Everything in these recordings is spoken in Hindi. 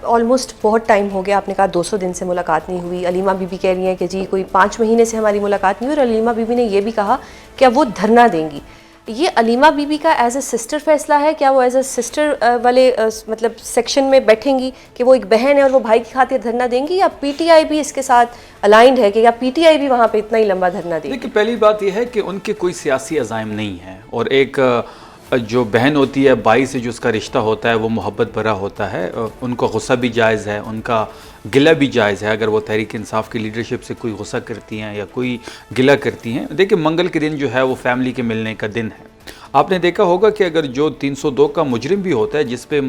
ऑलमोस्ट बहुत टाइम हो गया, आपने कहा 200 दिन से मुलाकात नहीं हुई। अलीमा बीबी कह रही हैं कि जी कोई 5 महीने से हमारी मुलाकात नहीं हुई, और अलीमा बीबी ने ये भी कहा कि अब वो धरना देंगी। ये अलीमा बीबी का एज अ सिस्टर फैसला है, क्या वो एज अ सिस्टर वाले मतलब सेक्शन में बैठेंगी कि वो एक बहन है और वो भाई की खातिर धरना देंगी, या पीटीआई भी इसके साथ अलाइंड है कि या पीटीआई भी वहाँ पे इतना ही लंबा धरना देगी? देखिए, पहली बात यह है कि उनके कोई सियासी अज़ाइम नहीं है, और एक जो बहन होती है भाई से जो उसका रिश्ता होता है वो मोहब्बत भरा होता है। उनको गुस्सा भी जायज़ है, उनका गिला भी जायज़ है। अगर वो तहरीक इंसाफ की लीडरशिप से कोई गुस्सा करती हैं या कोई गिला करती हैं, देखिए मंगल के दिन जो है वो फैमिली के मिलने का दिन है। आपने देखा होगा कि अगर जो 302 का मुजरिम भी होता है, जिस पे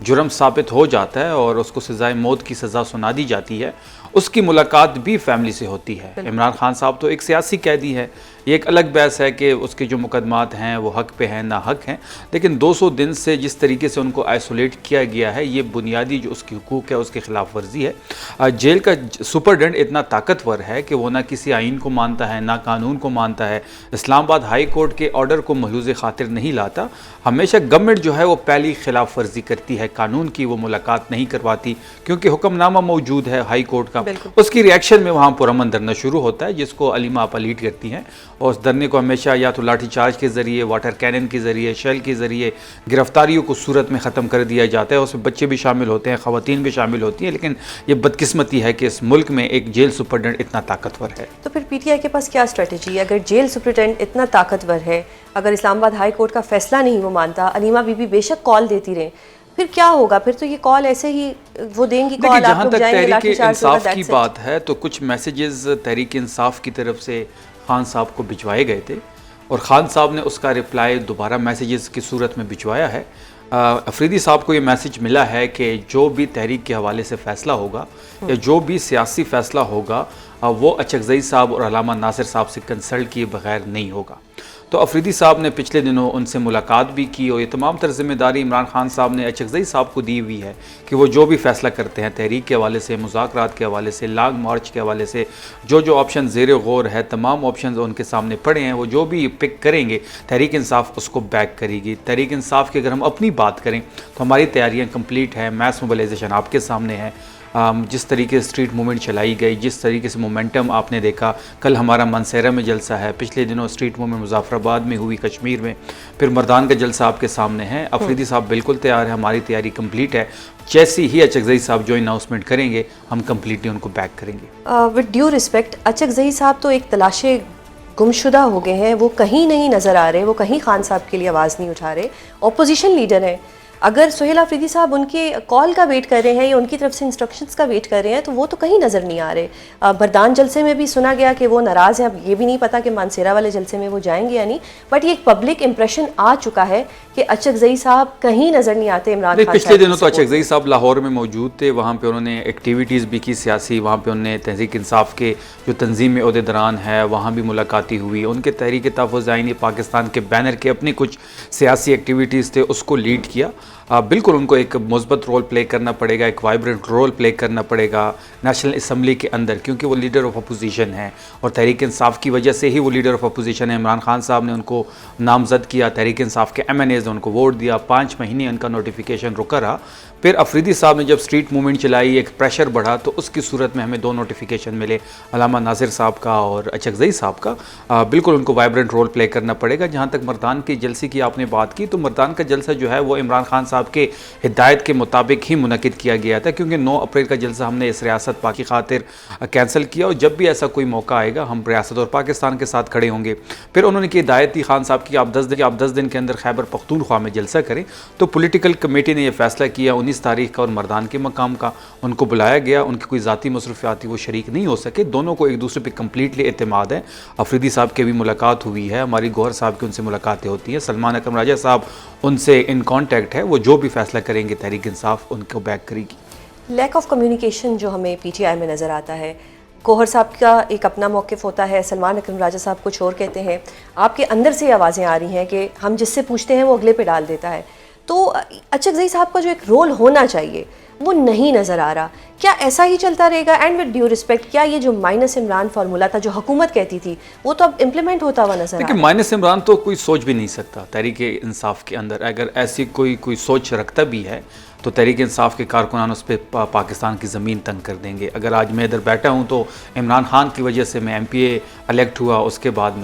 जुर्म साबित हो जाता है और उसको सज़ाए मौत की सज़ा सुना दी जाती है, उसकी मुलाकात भी फैमिली से होती है। इमरान खान साहब तो एक सियासी कैदी है, ये एक अलग बहस है कि उसके जो मुकदमात हैं वो हक पे हैं ना हक हैं, लेकिन 200 दिन से जिस तरीके से उनको आइसोलेट किया गया है, ये बुनियादी जो उसकी हुकूक है उसके खिलाफ वर्जी है। जेल का सुपरडेंट इतना ताकतवर है कि वो ना किसी आइन को मानता है ना कानून को मानता है, इस्लामाबाद हाई कोर्ट के ऑर्डर को महूज़ खातिर नहीं लाता। हमेशा गवर्नमेंट जो है वो पहली खिलाफ वर्जी करती है कानून की, वो मुलाकात नहीं करवाती क्योंकि हुक्मनामा मौजूद है हाई कोर्ट का। उसकी रिएक्शन में वहाँ पुरअमन धरना शुरू होता है, जिसको अलीमा आपा लीड करती हैं, और उस धरने को हमेशा या तो लाठी चार्ज के ज़रिए, वाटर कैनन के ज़रिए, शेल के ज़रिए गिरफ्तारियों को सूरत में ख़त्म कर दिया जाता है। उसमें बच्चे भी शामिल होते हैं, ख़वातीन भी शामिल होती हैं, लेकिन ये बदकिस्मती है कि इस मुल्क में एक जेल सुपरडेंट इतना ताकतवर है। तो फिर पीटीआई के पास क्या स्ट्रेटजी है? अगर जेल सुपरिटेंडेंट इतना ताकतवर है, अगर इस्लामाबाद हाई कोर्ट का फैसला नहीं वो मानता, अलीमा बीबी बेशक कॉल देती रहे, फिर क्या होगा? फिर तो ये कॉल ऐसे ही वो देंगी कॉल, जहाँ तक तहरीक इंसाफ की बात है तो कुछ मैसेजेस तहरीक इंसाफ की तरफ से खान साहब को भिजवाए गए थे, और खान साहब ने उसका रिप्लाई दोबारा मैसेजेस की सूरत में भिजवाया है। अफरीदी साहब को ये मैसेज मिला है कि जो भी तहरीक के हवाले से फ़ैसला होगा या जो भी सियासी फ़ैसला होगा वो अचकज़ई साहब और अल्लामा नासिर साहब से कंसल्ट किए बगैर नहीं होगा। तो अफरीदी साहब ने पिछले दिनों उनसे मुलाकात भी की, और ये तमाम तर ज़िम्मेदारी इमरान खान साहब ने अचकज़ई साहब को दी हुई है कि वो जो भी फ़ैसला करते हैं तहरीक के हवाले से, मुज़ाकरात के हवाले से, लॉन्ग मार्च के हवाले से, जो ऑप्शन ज़ेर गौर है, तमाम ऑप्शन उनके सामने पड़े हैं, वो जो भी पिक करेंगे तहरीक इंसाफ उसको बैक करेगी। तहरीक इंसाफ की अगर हम अपनी बात करें तो हमारी तैयारियाँ कंप्लीट हैं, मैस मोबिलाइजेशन आपके सामने है। जिस तरीके से स्ट्रीट मूवमेंट चलाई गई, जिस तरीके से मोमेंटम आपने देखा, कल हमारा मानसेरा में जलसा है, पिछले दिनों स्ट्रीट मूवमेंट मुज़फ़्फ़राबाद में हुई कश्मीर में, फिर मर्दान का जलसा आपके सामने है। अफरीदी साहब बिल्कुल तैयार है, हमारी तैयारी कंप्लीट है। जैसी ही अचकज़ई साहब जो अनाउंसमेंट करेंगे हम कंप्लीटली उनको बैक करेंगे। विद ड्यू रिस्पेक्ट, अचकज़ई साहब तो एक तलाशे गुमशुदा हो गए हैं, वो कहीं नहीं नज़र आ रहे, वो कहीं खान साहब के लिए आवाज़ नहीं उठा रहे। ऑपोजिशन लीडर हैं, अगर सुहेल अफरीदी साहब उनके कॉल का वेट कर रहे हैं या उनकी तरफ से इंस्ट्रक्शंस का वेट कर रहे हैं तो वो तो कहीं नज़र नहीं आ रहे। बरदान जलसे में भी सुना गया कि वो नाराज़ हैं, अब ये भी नहीं पता कि मानसेरा वाले जलसे में वो जाएंगे या नहीं, बट ये एक पब्लिक इंप्रेशन आ चुका है कि अचकज़ई साहब कहीं नज़र नहीं आते इमरान खान। पिछले दिनों तो अचकज़ई साहब लाहौर में मौजूद थे, वहाँ पर उन्होंने एक्टिविटीज़ भी की सियासी, वहाँ पर उन्होंने तहरीक इंसाफ के जो तंजीम में ओहदेदारान है वहाँ भी मुलाकाती हुई, उनके तहरीक तहफ़्फ़ुज़ आईन पाकिस्तान के बैनर के अपनी कुछ सियासी एक्टिविटीज़ थे उसको लीड किया। बिल्कुल उनको एक मुस्बत रोल प्ले करना पड़ेगा, एक वाइब्रेंट रोल प्ले करना पड़ेगा नेशनल असम्बली के अंदर, क्योंकि वो लीडर ऑफ अपोजिशन है और तहरीक इंसाफ की वजह से ही वो लीडर ऑफ अपोजिशन है। इमरान खान साहब ने उनको नामजद किया, तहरीक इंसाफ के MNAs ने उनको वोट दिया, 5 महीने उनका नोटिफिकेशन रुका रहा। फिर अफरीदी साहब ने जब स्ट्रीट मूवमेंट चलाई, एक प्रेशर बढ़ा, तो उसकी सूरत में हमें 2 नोटिफिकेशन मिले, अल्लामा नासिर साहब का और अचकज़ई साहब का। बिल्कुल उनको वाइब्रेंट रोल प्ले करना पड़ेगा। जहाँ तक मर्दान के जलसे की आपने बात की, तो मर्दान का जलसा जो है वो इमरान खान साहब के हिदायत के मुताबिक ही मुनक़िद किया गया था, क्योंकि 9 अप्रैल का जलसा हमने इस रियासत पाक की खातिर कैंसिल किया, और जब भी ऐसा कोई मौका आएगा हम रियासत और पाकिस्तान के साथ खड़े होंगे। फिर उन्होंने की हिदायत दी खान साहब की, आप 10 दिन के अंदर खैबर पख्तूनख्वा में जलसा करें। तो पॉलिटिकल कमेटी ने यह फैसला किया 19 तारीख का, और मर्दान के मकाम का उनको बुलाया गया। उनकी कोई ज़ाती मसरूफियात वो शरीक नहीं हो सके, दोनों को एक दूसरे पर कम्प्लीटली एतमाद है। अफरीदी साहब की भी मुलाकात हुई है, हमारी गौहर साहब की उनसे मुलाकातें होती हैं, सलमान अकरम राजा साहब उनसे इन कॉन्टैक्ट है, वो जो भी फैसला करेंगे तहरीक इंसाफ उनको बैक करेगी। लैक ऑफ कम्युनिकेशन जो हमें PTI में नज़र आता है, गौहर साहब का एक अपना मौक़िफ़ होता है, सलमान अकरम राजा साहब कुछ और कहते हैं, आपके अंदर से आवाज़ें आ रही हैं कि हम जिससे पूछते हैं वो अगले पे डाल देता है। तो अचकज़ई साहब का जो एक रोल होना चाहिए वो नहीं नज़र आ रहा, क्या ऐसा ही चलता रहेगा? एंड विद ड्यू रिस्पेक्ट, क्या ये जो माइनस इमरान फार्मूला था जो हुकूमत कहती थी वो तो अब इम्प्लीमेंट होता हुआ नजर आ रहा है? माइनस इमरान तो कोई सोच भी नहीं सकता तहरीक इंसाफ के अंदर, अगर ऐसी कोई सोच रखता भी है तो तहरीक इंसाफ के कारकुनान उस पर पाकिस्तान की ज़मीन तंग कर देंगे। अगर आज मैं इधर बैठा हूँ तो इमरान खान की वजह से मैं MPA इलेक्ट हुआ, उसके बाद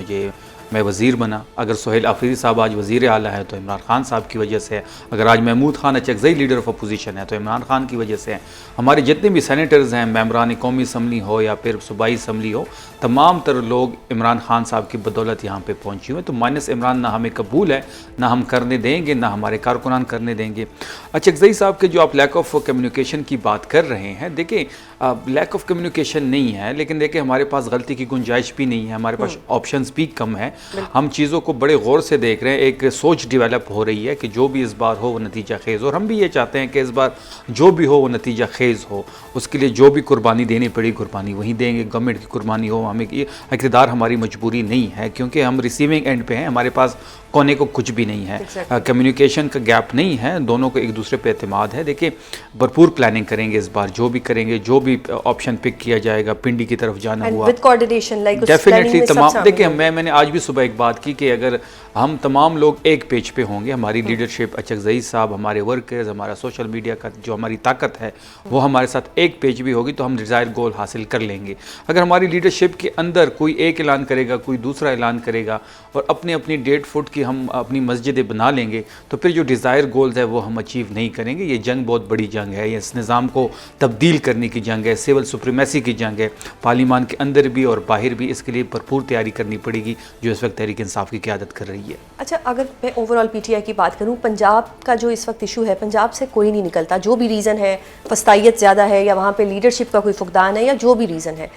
मैं वज़ीर बना। अगर सोहेल आफरीदी साहब आज वज़ीर आला है तो इमरान खान साहब की वजह से है। अगर आज Mahmood Khan Achakzai leader of opposition है तो इमरान खान की वजह से है। हमारे जितने भी सेनेटर्स हैं, मेंबरान कौमी असम्बली हो या फिर सूबाई असम्बली हो, तमाम तर लोग इमरान खान साहब की बदौलत यहाँ पे पहुँचे हुए। तो माइनस इमरान ना हमें कबूल है, ना हम करने देंगे, ना हमारे कारकुनान करने देंगे। अचकज़ई साहब के जो आप लैक ऑफ कम्युनिकेशन की बात कर रहे हैं, देखिए लैक ऑफ कम्युनिकेशन नहीं है, लेकिन देखिए हमारे पास गलती की गुंजाइश भी नहीं है, हमारे पास ऑप्शंस भी कम है। हम चीज़ों को बड़े गौर से देख रहे हैं, एक सोच डेवलप हो रही है कि जो भी इस बार हो वो नतीजा खेज़ हो। और हम भी ये चाहते हैं कि इस बार जो भी हो वो नतीजा खेज़ हो। उसके लिए जो भी कुर्बानी देनी पड़ी कुर्बानी वहीं देंगे। गवर्नमेंट की कुर्बानी हो, हमें इक़्तिदार हमारी मजबूरी नहीं है, क्योंकि हम रिसीविंग एंड पे हैं, हमारे पास कोने को कुछ भी नहीं है। कम्युनिकेशन का गैप नहीं है, दोनों को एक दूसरे पे एतमाद है। देखिए भरपूर प्लानिंग करेंगे इस बार, जो भी करेंगे, जो भी ऑप्शन पिक किया जाएगा, पिंडी की तरफ जाना हुआ, विद कोऑर्डिनेशन लाइक डेफिनेटली तमाम। देखिए मैंने आज भी सुबह एक बात की कि अगर हम तमाम लोग एक पेज पे होंगे, हमारी लीडरशिप, अचकज़ई साहब, हमारे वर्कर्स, हमारा सोशल मीडिया का जो हमारी ताकत है वो हमारे साथ एक पेज भी होगी तो हम डिज़ायर गोल हासिल कर लेंगे। अगर हमारी लीडरशिप के अंदर कोई एक ऐलान करेगा, कोई दूसरा ऐलान करेगा और अपनी अपनी 1.5 फुट की हम अपनी मस्जिदें बना लेंगे तो फिर जो डिज़ायर गोल्स है वो हम अचीव नहीं करेंगे। ये जंग बहुत बड़ी जंग है, ये इस निज़ाम को तब्दील करने की जंग है, सिविल सुप्रीमेसी की जंग है, पार्लियामान के अंदर भी और बाहर भी। इसके लिए भरपूर तैयारी करनी पड़ेगी जो इस वक्त तहरीक इंसाफ की क़यादत कर रही है। अच्छा, अगर मैं ओवरऑल PTI की बात करूं, पंजाब का जो इस वक्त इशू है, पंजाब से कोई नहीं निकलता, जो भी रीज़न है, फस्तायत ज़्यादा है या वहाँ पे लीडरशिप का कोई फुकदान है या जो भी रीज़न है,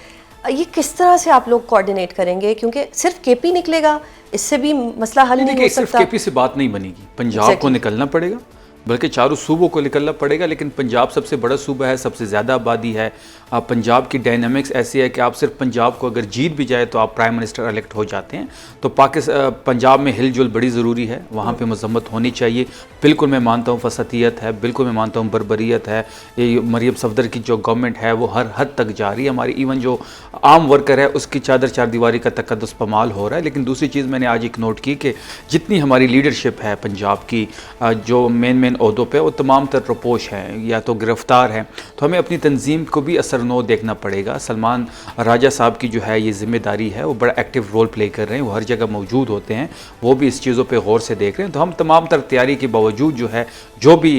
ये किस तरह से आप लोग कोऑर्डिनेट करेंगे? क्योंकि सिर्फ KP निकलेगा, इससे भी मसला हल नहीं हो सकता। सिर्फ KP से बात नहीं बनेगी, पंजाब को निकलना पड़ेगा, बल्कि चारों सूबों को निकलना पड़ेगा। लेकिन पंजाब सबसे बड़ा सूबा है, सबसे ज़्यादा आबादी है। पंजाब की डायनामिक्स ऐसी है कि आप सिर्फ पंजाब को अगर जीत भी जाए तो आप प्राइम मिनिस्टर इलेक्ट हो जाते हैं। तो पंजाब में हिलजुल बड़ी ज़रूरी है, वहाँ पे मजम्मत होनी चाहिए। बिल्कुल मैं मानता हूँ फसातियत है, बिल्कुल मैं मानता हूँ बर्बरियत है। ये मरियम सफदर की जो गवर्नमेंट है वो हर हद तक जा रही है। हमारी इवन जो आम वर्कर है उसकी चादर चारदीवारी का तकद्दुस पमाल हो रहा है। लेकिन दूसरी चीज़ मैंने आज एक नोट की कि जितनी हमारी लीडरशिप है पंजाब की, जो मेन ओहदों पे, वो तमाम तर रपोश हैं या तो गिरफ्तार हैं। तो हमें अपनी तंजीम को भी असरनो देखना पड़ेगा। सलमान राजा साहब की जो है ये जिम्मेदारी है, वो बड़ा एक्टिव रोल प्ले कर रहे हैं, वो हर जगह मौजूद होते हैं, वो भी इस चीज़ों पे गौर से देख रहे हैं। तो हम तमाम तर तैयारी के बावजूद जो है जो भी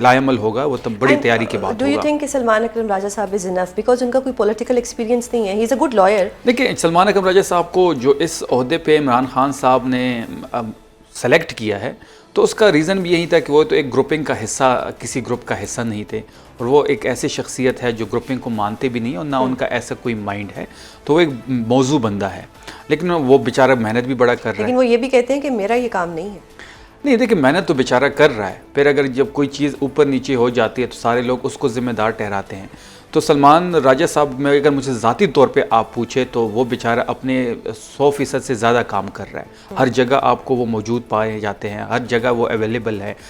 लायमल होगा वो तब बड़ी तैयारी के बाद होगा। डू यू थिंक कि सलमान अकरम राजा साहब इज़ इनफ, बिकॉज उनका कोई पॉलिटिकल एक्सपीरियंस नहीं है, he is a good lawyer. देखिए सलमान अकरम राजा साहब को जो इस ओहदे पे इमरान खान साहब ने सेलेक्ट किया है तो उसका रीज़न भी यही था कि वो तो एक ग्रुपिंग का हिस्सा, किसी ग्रुप का हिस्सा नहीं थे, और वो एक ऐसी शख्सियत है जो ग्रुपिंग को मानते भी नहीं और ना उनका ऐसा कोई माइंड है। तो वो एक मौजू बंदा है, लेकिन वो बेचारा मेहनत भी बड़ा कर रहा है। लेकिन वो ये भी कहते हैं कि मेरा ये काम नहीं है। नहीं, देखिए मेहनत तो बेचारा कर रहा है, फिर अगर जब कोई चीज़ ऊपर नीचे हो जाती है तो सारे लोग उसको ज़िम्मेदार ठहराते हैं। तो सलमान राजा साहब में अगर मुझे ज़ाती तौर पे आप पूछे तो वो बेचारा अपने 100% से ज़्यादा काम कर रहा है। हर जगह आपको वो मौजूद पाए जाते हैं, हर जगह वो अवेलेबल है,